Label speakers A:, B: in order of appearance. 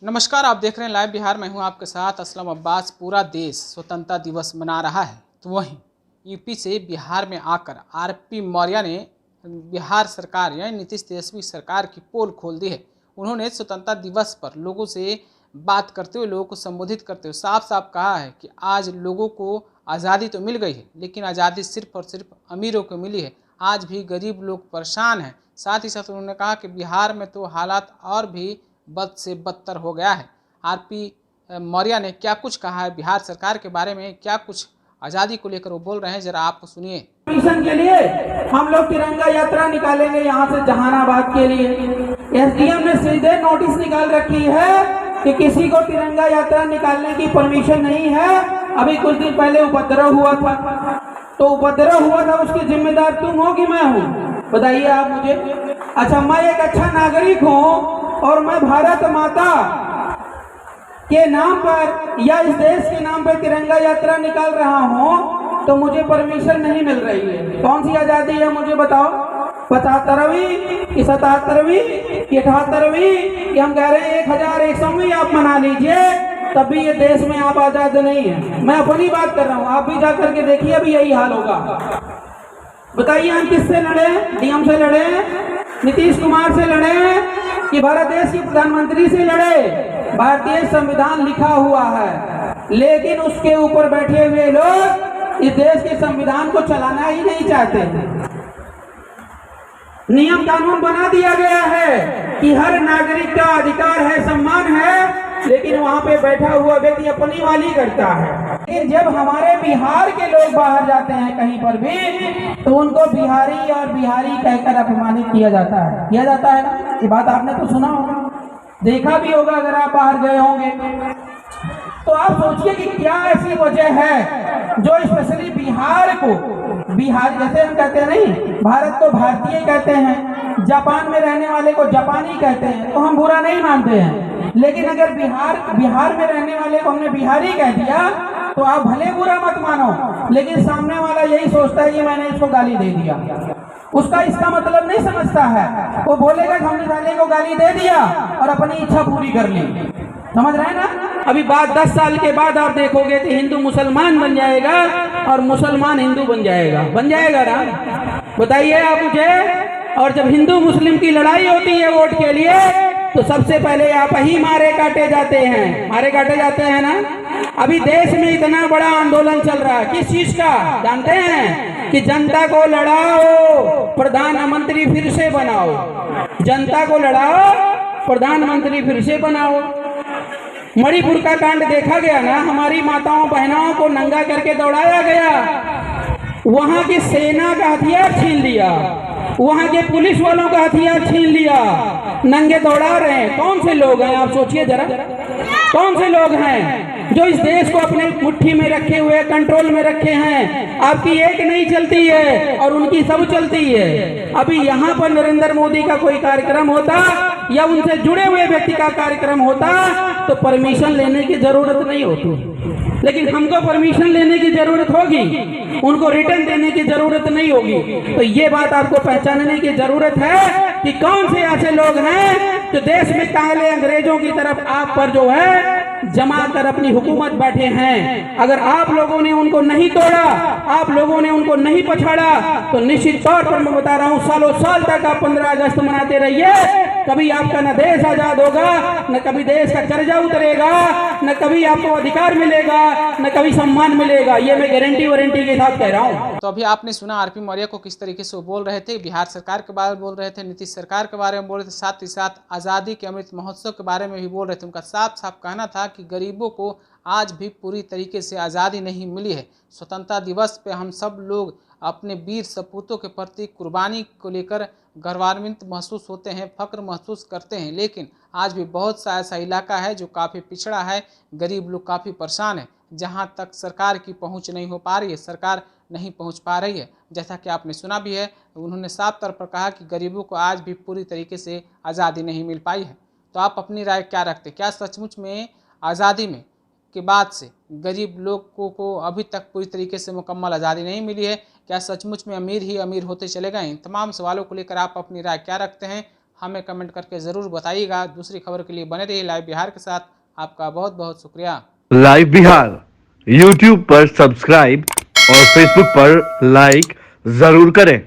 A: नमस्कार, आप देख रहे हैं लाइव बिहार। मैं हूं आपके साथ असलम अब्बास। पूरा देश स्वतंत्रता दिवस मना रहा है, तो वहीं यूपी से बिहार में आकर आरपी मौर्य ने बिहार सरकार यानी नीतीश तेजस्वी सरकार की पोल खोल दी है। उन्होंने स्वतंत्रता दिवस पर लोगों से बात करते हुए, लोगों को संबोधित करते हुए साफ साफ कहा है कि आज लोगों को आज़ादी तो मिल गई है, लेकिन आज़ादी सिर्फ और सिर्फ अमीरों को मिली है। आज भी गरीब लोग परेशान हैं। साथ ही साथ उन्होंने कहा कि बिहार में तो हालात और भी बद से बदतर हो गया है। आरपी मौर्य ने क्या कुछ कहा है बिहार सरकार के बारे में, क्या कुछ आज़ादी को लेकर वो बोल रहे हैं, जरा आप सुनिए।
B: मिशन के लिए हम लोग तिरंगा यात्रा निकालेंगे यहाँ से जहानाबाद के लिए। एसडीएम ने सीधे नोटिस निकाल रखी है कि किसी को तिरंगा यात्रा निकालने की परमिशन नहीं है। अभी कुछ दिन पहले उपद्रव हुआ था, तो उपद्रव हुआ था उसकी जिम्मेदार तुम हो कि मैं हूँ? बताइए आप मुझे। अच्छा, मैं एक अच्छा नागरिक हूँ और मैं भारत माता के नाम पर या इस देश के नाम पर तिरंगा यात्रा निकाल रहा हूँ, तो मुझे परमिशन नहीं मिल रही है। कौन सी आजादी है मुझे बताओ? 75वीं कि 77वीं कि 78वीं कि हम कह रहे हैं 1100वीं आप मना लीजिए, तब भी ये देश में आप आजाद नहीं है। मैं अपनी बात कर रहा हूँ, आप भी जा करके देखिए, अभी यही हाल होगा। बताइए हम किससे लड़े? डीएम से लड़े, नीतीश कुमार से लड़े कि भारत देश के प्रधानमंत्री से लड़े? भारतीय संविधान लिखा हुआ है, लेकिन उसके ऊपर बैठे हुए लोग इस देश के संविधान को चलाना ही नहीं चाहते। नियम कानून बना दिया गया है कि हर नागरिक का अधिकार है, सम्मान है, लेकिन वहां पे बैठा हुआ व्यक्ति अपनी वाली करता है। लेकिन जब हमारे बिहार के लोग बाहर जाते हैं कहीं पर भी, तो उनको बिहारी और बिहारी कहकर अपमानित किया जाता है। ना, ये बात आपने तो सुना होगा, देखा भी होगा अगर आप बाहर गए होंगे। तो आप सोचिए कि क्या ऐसी वजह है जो स्पेशली बिहार को, बिहार जैसे हम कहते हैं नहीं, भारत को भारतीय कहते हैं, जापान में रहने वाले को जापानी कहते हैं, तो हम बुरा नहीं मानते हैं। लेकिन अगर बिहार में रहने वाले को हमने बिहारी कह दिया, तो आप भले बुरा मत मानो, लेकिन सामने वाला यही सोचता है कि मैंने इसको गाली दे दिया। उसका इसका मतलब नहीं समझता है। वो बोलेगा कि हमने साले को गाली दे दिया और अपनी इच्छा पूरी कर ली। समझ रहे हैं ना? अभी बाद 10 साल के बाद आप देखोगे कि हिंदू मुसलमान बन जाएगा और मुसलमान हिंदू बन जाएगा ना? बताइए आप मुझे। और जब हिंदू मुस्लिम की लड़ाई होती है वोट के लिए, तो सबसे पहले आप ही मारे काटे जाते हैं ना। अभी देश में इतना बड़ा आंदोलन चल रहा है, किस चीज का जानते हैं? कि जनता को लड़ाओ, प्रधानमंत्री फिर से बनाओ। जनता को लड़ाओ, प्रधानमंत्री फिर से बनाओ। मणिपुर का कांड देखा गया ना, हमारी माताओं बहनों को नंगा करके दौड़ाया गया, वहां की सेना का हथियार छीन लिया, वहां के पुलिस वालों का हथियार छीन लिया, नंगे दौड़ा रहे हैं। कौन से लोग हैं आप सोचिए जरा, कौन से लोग हैं जो इस देश को अपने मुट्ठी में रखे हुए, कंट्रोल में रखे हैं? आपकी एक नहीं चलती है और उनकी सब चलती है। अभी यहाँ पर नरेंद्र मोदी का कोई कार्यक्रम होता या उनसे जुड़े हुए व्यक्ति का कार्यक्रम होता, तो परमिशन लेने की जरूरत नहीं होती, लेकिन हमको परमिशन लेने की जरूरत होगी, उनको रिटर्न देने की जरूरत नहीं होगी। तो ये बात आपको पहचानने की जरूरत है कि कौन से ऐसे लोग हैं जो देश में काले अंग्रेजों की तरफ आप पर जो है जमा कर अपनी हुकूमत बैठे हैं। अगर आप लोगों ने उनको नहीं तोड़ा, आप लोगों ने उनको नहीं पछाड़ा, तो निश्चित तौर पर मैं बता रहा हूँ, सालों साल तक आप 15 अगस्त मनाते रहिए, कभी आपका न देश आजाद होगा, न कभी देश का कर्जा उतरेगा, न कभी आपको अधिकार मिलेगा, न कभी सम्मान मिलेगा। ये मैं गारंटी वारंटी के साथ कह रहा हूँ।
A: तो अभी आपने सुना आरपी मौर्य को किस तरीके से वो बोल रहे थे, बिहार सरकार के बारे में बोल रहे थे, नीतीश सरकार के बारे में बोल रहे थे, साथ ही साथ आज़ादी के अमृत महोत्सव के बारे में भी बोल रहे थे। उनका साफ साफ कहना था कि गरीबों को आज भी पूरी तरीके से आज़ादी नहीं मिली है। स्वतंत्रता दिवस पे हम सब लोग अपने वीर सपूतों के प्रति कुर्बानी को लेकर गौरवान्वित महसूस होते हैं, फख्र महसूस करते हैं, लेकिन आज भी बहुत सा ऐसा इलाका है जो काफ़ी पिछड़ा है, गरीब लोग काफ़ी परेशान हैं, जहां तक सरकार की पहुंच नहीं हो पा रही है, सरकार नहीं पहुंच पा रही है। जैसा कि आपने सुना भी है, उन्होंने साफ तौर पर कहा कि गरीबों को आज भी पूरी तरीके से आज़ादी नहीं मिल पाई है। तो आप अपनी राय क्या रखते? क्या सचमुच में आज़ादी में के बाद से गरीब लोगों को अभी तक पूरी तरीके से मुकम्मल आज़ादी नहीं मिली है? क्या सचमुच में अमीर ही अमीर होते चले गए? इन तमाम सवालों को लेकर आप अपनी राय क्या रखते हैं? हमें कमेंट करके ज़रूर बताइएगा। दूसरी खबर के लिए बने रहिए लाइव बिहार के साथ। आपका बहुत बहुत शुक्रिया।
C: लाइव बिहार यूट्यूब पर सब्सक्राइब और फेसबुक पर लाइक जरूर करें।